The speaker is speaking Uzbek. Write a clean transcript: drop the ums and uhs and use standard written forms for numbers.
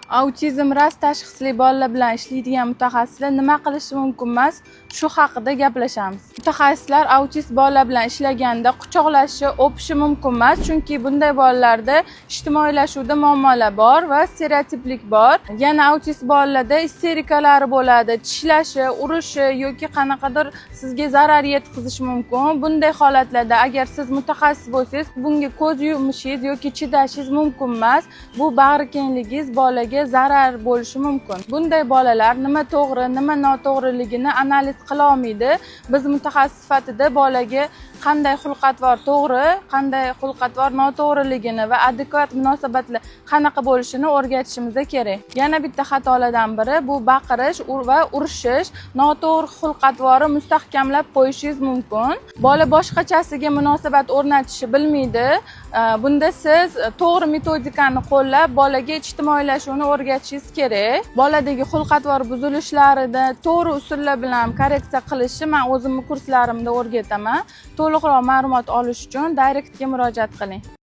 Autizm rast tashxisli bolalar bilan ishlaydigan mutaxassislar nima qilishi mumkin emas, shu haqida gaplashamiz. Mutaxassislar autist bolalar bilan ishlaganda quchoqlashi, o'pishi mumkin emas, chunki bunday bolalarda ijtimoiylashuvda muammolar bor va stereotiplik bor. Yana autist bolalarda isterikalar bo'ladi, tishlashi, urishi yoki qanaqadir sizga zarar yetkazishi mumkin. Bunday holatlarda agar siz mutaxassis bo'lsangiz, bunga ko'z yumishingiz yoki chidashingiz mumkin emas. Bu bag'rikenglingiz bolaga zarar bo'lishi mumkin. Bunday bolalar nima to'g'ri, nima noto'g'riligini analiz qila olmaydi. Biz mutaxassis sifatida bolaga qanday xulq-atvor to'g'ri, qanday xulq-atvor noto'g'riligini va adekvat munosabatlar qanaqa bo'lishini o'rgatishimiz kerak. Yana bitta xatolardan biri bu baqirish va urishish, noto'g'ri xulq-atvorni mustahkamlab qo'yishingiz mumkin. Bola boshqachasiga munosabat o'rnatishni bilmaydi. Bunda siz to'g'ri metodikani qo'llab, bolaga ijtimoiylashuvni o'rgatishingiz kerak. Boladagi xulq-atvor buzilishlarini to'g'ri usullar bilan korreksiya qilishni men o'zimning kurslarimda o'rgataman. To'liqroq ma'lumot olish uchun Directga murojaat qiling.